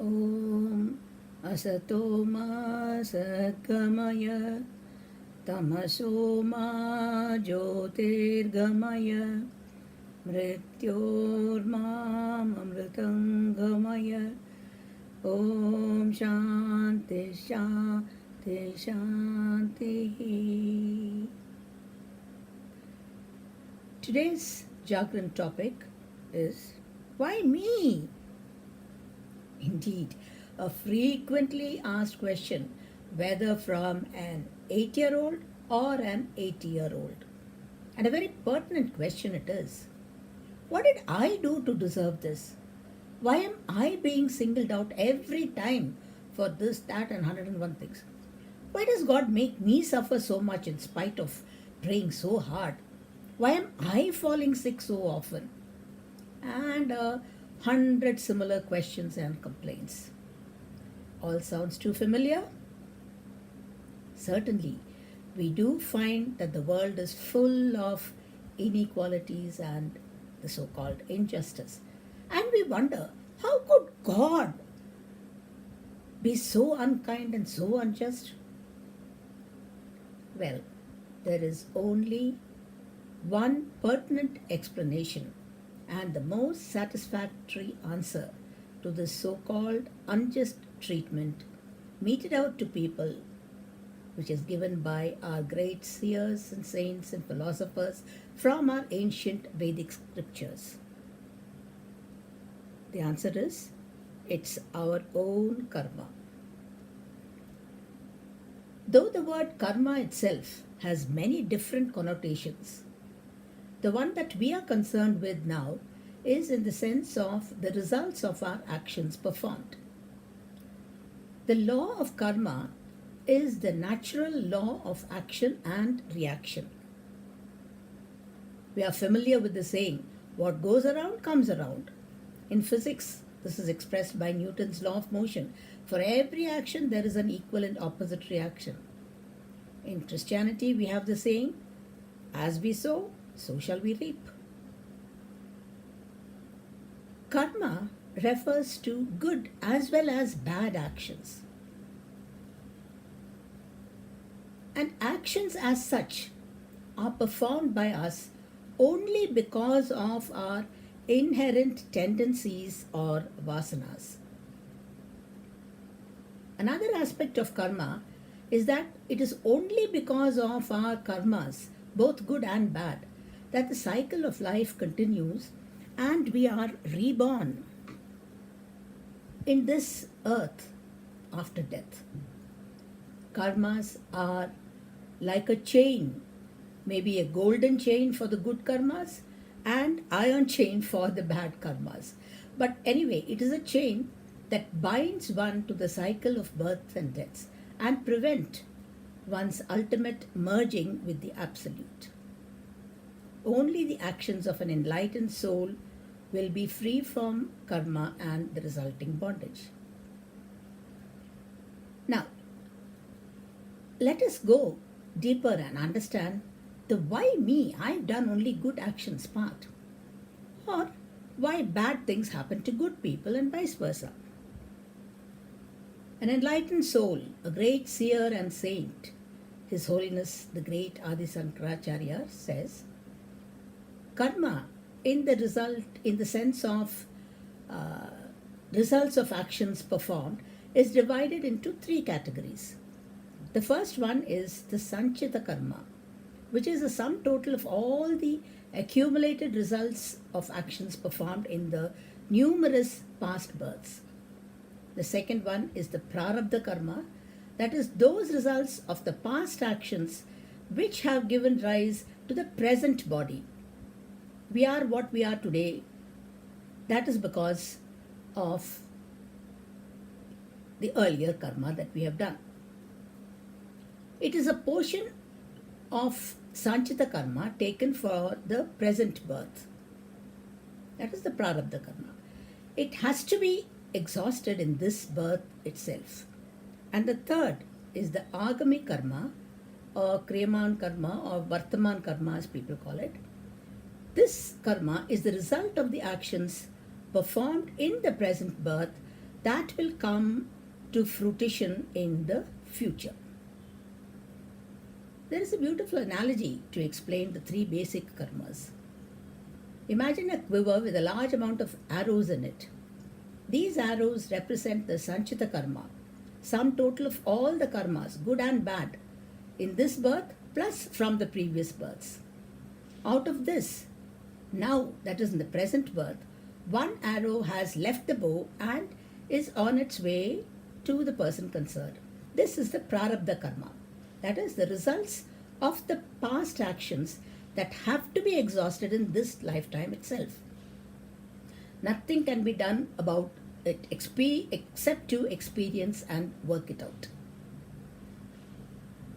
Om Asato Ma Satgamaya Tamaso Ma Jyotirgamaya Mrityormam Amritangamaya Om Shanti Shanti Shanti. Today's JAAGRAN topic is why me? Indeed, a frequently asked question, whether from an 8-year-old or an 80-year-old. And a very pertinent question it is. What did I do to deserve this? Why am I being singled out every time for this, that, and 101 things? Why does God make me suffer so much in spite of praying so hard? Why am I falling sick so often? And 100 similar questions and complaints. All sounds too familiar? Certainly, we do find that the world is full of inequalities and the so called injustice. And we wonder, how could God be so unkind and so unjust? Well, there is only one pertinent explanation and the most satisfactory answer to this so called unjust treatment meted out to people, which is given by our great seers and saints and philosophers from our ancient Vedic scriptures. The answer is it's our own karma. Though the word karma itself has many different connotations, the one that we are concerned with now is in the sense of the results of our actions performed. The law of karma is the natural law of action and reaction. We are familiar with the saying, what goes around comes around. In physics, this is expressed by Newton's law of motion. For every action, there is an equal and opposite reaction. In Christianity, we have the saying, as we sow, so shall we reap. Karma refers to good as well as bad actions. And actions as such are performed by us only because of our inherent tendencies or vasanas. Another aspect of karma is that it is only because of our karmas, both good and bad, that the cycle of life continues and we are reborn in this earth after death. Karmas are like a chain, maybe a golden chain for the good karmas and iron chain for the bad karmas. But anyway, it is a chain that binds one to the cycle of birth and deaths and prevent one's ultimate merging with the absolute. Only the actions of an enlightened soul will be free from karma and the resulting bondage. Now, let us go deeper and understand the why me, I've done only good actions part, or why bad things happen to good people and vice versa. An enlightened soul, a great seer and saint, His Holiness the great Adi Sankaracharya says, karma in the sense of results of actions performed is divided into three categories. The first one is the sanchita karma, which is the sum total of all the accumulated results of actions performed in the numerous past births. The second one is the prarabdha karma, that is those results of the past actions which have given rise to the present body. We are what we are today. That is because of the earlier karma that we have done. It is a portion of sanchita karma taken for the present birth. That is the prarabdha karma. It has to be exhausted in this birth itself. And the third is the agami karma or kriyaman karma or vartaman karma as people call it. This karma is the result of the actions performed in the present birth that will come to fruition in the future. There is a beautiful analogy to explain the three basic karmas. Imagine a quiver with a large amount of arrows in it. These arrows represent the Sanchita karma, sum total of all the karmas, good and bad, in this birth plus from the previous births. Out of this, now that is in the present birth, one arrow has left the bow and is on its way to the person concerned. This is the prarabdha karma. That is the results of the past actions that have to be exhausted in this lifetime itself. Nothing can be done about it except to experience and work it out.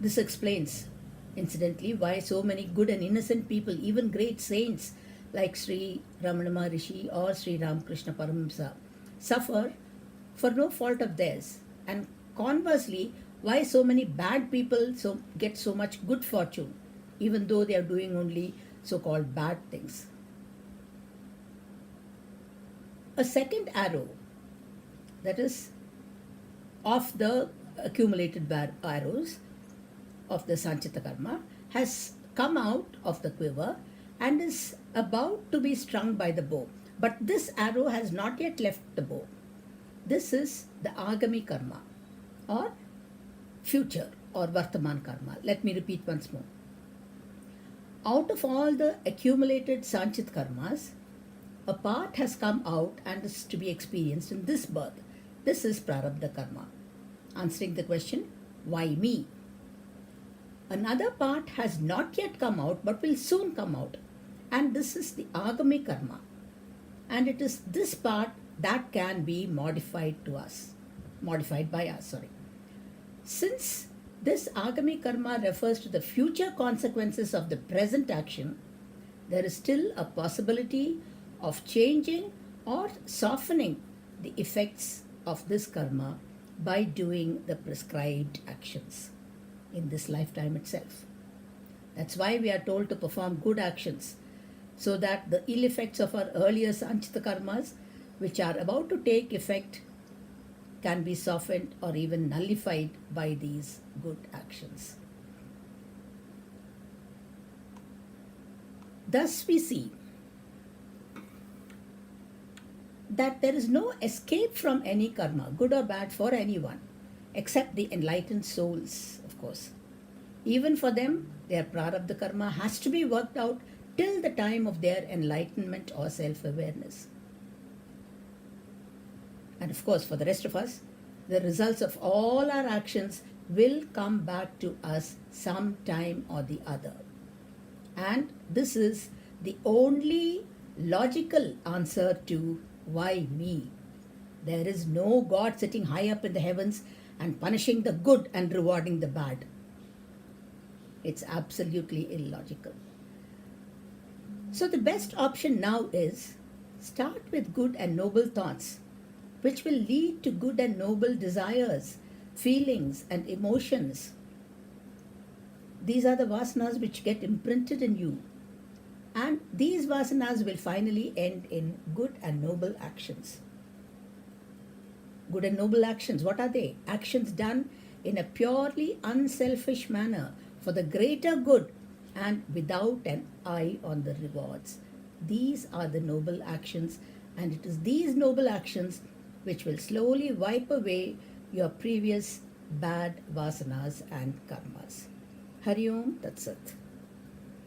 This explains, incidentally, why so many good and innocent people, even great saints like Sri Ramana Maharishi or Sri Ramakrishna Paramahamsa, suffer for no fault of theirs. And conversely, why so many bad people get so much good fortune, even though they are doing only so-called bad things. A second arrow, that is of the accumulated arrows of the Sanchita karma, has come out of the quiver and is about to be strung by the bow. But this arrow has not yet left the bow. This is the Agami karma or future or Vartaman karma. Let me repeat once more. Out of all the accumulated Sanchit karmas, a part has come out and is to be experienced in this birth. This is Prarabdha karma. Answering the question, why me? Another part has not yet come out but will soon come out. And this is the Agami karma. And it is this part that can be modified by us. Since this Agami karma refers to the future consequences of the present action, there is still a possibility of changing or softening the effects of this karma by doing the prescribed actions in this lifetime itself. That's why we are told to perform good actions, so that the ill effects of our earlier Sanchita karmas, which are about to take effect, can be softened or even nullified by these good actions. Thus we see that there is no escape from any karma, good or bad, for anyone, except the enlightened souls, of course. Even for them, their prarabdha karma has to be worked out till the time of their enlightenment or self-awareness. And of course, for the rest of us, the results of all our actions will come back to us some time or the other. And this is the only logical answer to why me. There is no God sitting high up in the heavens and punishing the good and rewarding the bad. It's absolutely illogical. So the best option now is start with good and noble thoughts, which will lead to good and noble desires, feelings and emotions. These are the vasanas which get imprinted in you. And these vasanas will finally end in good and noble actions. Good and noble actions, what are they? Actions done in a purely unselfish manner for the greater good and without an eye on the rewards. These are the noble actions, and it is these noble actions which will slowly wipe away your previous bad vasanas and karmas. Hari Om Tat Sat.